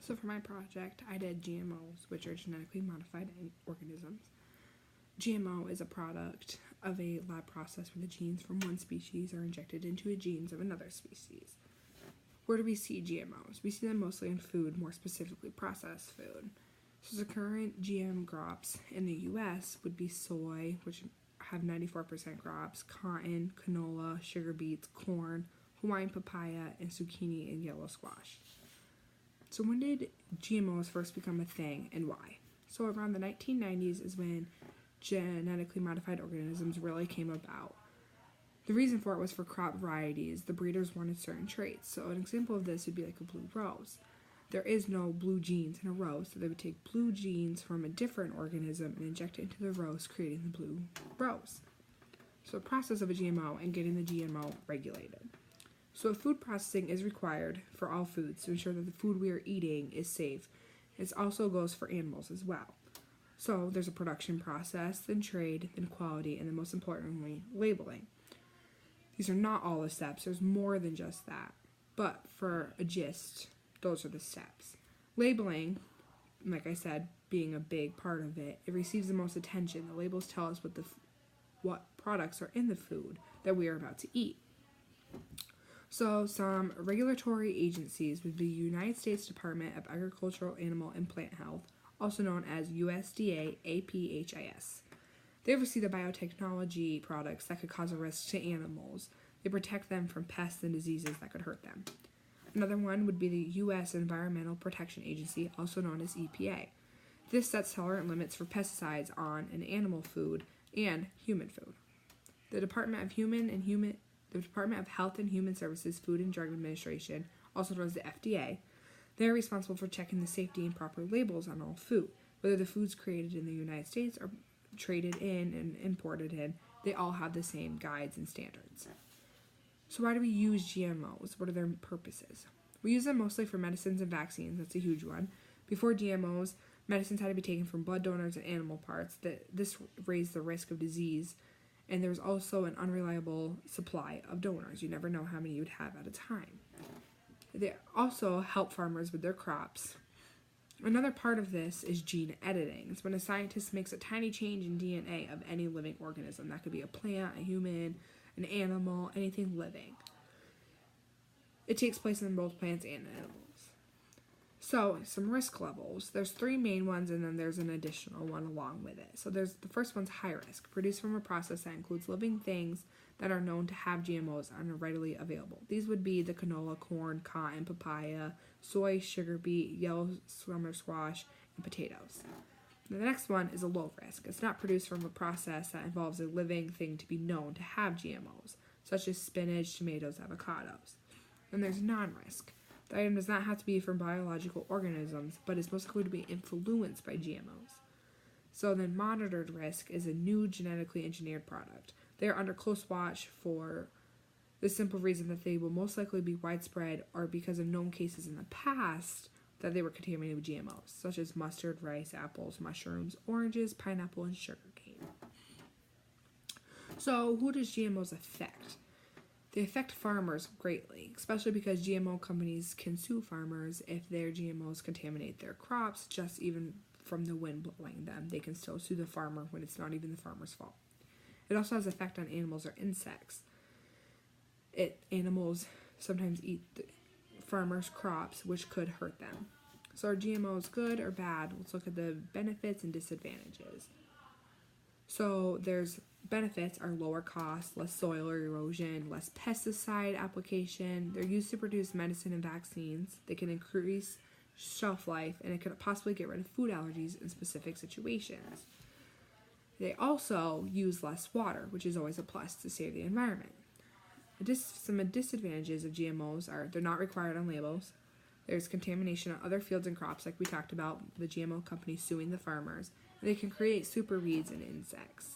So for my project, I did GMOs, which are genetically modified organisms. GMO is a product of a lab process where the genes from one species are injected into the genes of another species. Where do we see GMOs? We see them mostly in food, more specifically processed food. So the current GM crops in the US would be soy, which have 94% crops, cotton, canola, sugar beets, corn, Hawaiian papaya, and zucchini and yellow squash. So when did GMOs first become a thing and why? So around the 1990s is when genetically modified organisms really came about. The reason for it was for crop varieties. The breeders wanted certain traits. So an example of this would be like a blue rose. There is no blue genes in a rose, so they would take blue genes from a different organism and inject it into the rose, creating the blue rose. So the process of a GMO and getting the GMO regulated. So food processing is required for all foods to ensure that the food we are eating is safe. It also goes for animals as well. So there's a production process, then trade, then quality, and then most importantly, labeling. These are not all the steps. There's more than just that. But for a gist, those are the steps. Labeling, like I said, being a big part of it, it receives the most attention. The labels tell us what products are in the food that we are about to eat. So some regulatory agencies would be United States Department of Agricultural, Animal, and Plant Health, also known as USDA APHIS. They oversee the biotechnology products that could cause a risk to animals. They protect them from pests and diseases that could hurt them. Another one would be the U.S. Environmental Protection Agency, also known as EPA. This sets tolerant limits for pesticides on an animal food and human food. The Department of Health and Human Services Food and Drug Administration, also known as the FDA, they are responsible for checking the safety and proper labels on all food. Whether the foods created in the United States or traded in and imported in, they all have the same guides and standards. So why do we use GMOs? What are their purposes? We use them mostly for medicines and vaccines. That's a huge one. Before GMOs, medicines had to be taken from blood donors and animal parts. This raised the risk of disease. And there was also an unreliable supply of donors. You never know how many you would have at a time. They also help farmers with their crops. Another part of this is gene editing. It's when a scientist makes a tiny change in DNA of any living organism. That could be a plant, a human, an animal, anything living. It takes place in both plants and animals. So, some risk levels. There's 3 main ones, and then there's an additional one along with it. So the first one's high risk, produced from a process that includes living things that are known to have GMOs and are readily available. These would be the canola, corn, cotton, papaya, soy, sugar beet, yellow summer squash, and potatoes. The next one is a low risk. It's not produced from a process that involves a living thing to be known to have GMOs, such as spinach, tomatoes, avocados. And there's non-risk. The item does not have to be from biological organisms, but is most likely to be influenced by GMOs. So then monitored risk is a new genetically engineered product. They are under close watch for the simple reason that they will most likely be widespread or because of known cases in the past that they were contaminated with GMOs, such as mustard, rice, apples, mushrooms, oranges, pineapple, and sugarcane. So who does GMOs affect? They affect farmers greatly, especially because GMO companies can sue farmers if their GMOs contaminate their crops, just even from the wind blowing them. They can still sue the farmer when it's not even the farmer's fault. It also has an effect on animals or insects. Animals sometimes eat the farmers' crops, which could hurt them. So are GMOs good or bad? Let's look at the benefits and disadvantages. So there's benefits are lower cost, less soil erosion, less pesticide application. They're used to produce medicine and vaccines. They can increase shelf life, and it could possibly get rid of food allergies in specific situations. They also use less water, which is always a plus to save the environment. Some disadvantages of GMOs are they're not required on labels. There's contamination of other fields and crops, like we talked about, the GMO companies suing the farmers. And they can create super weeds and insects.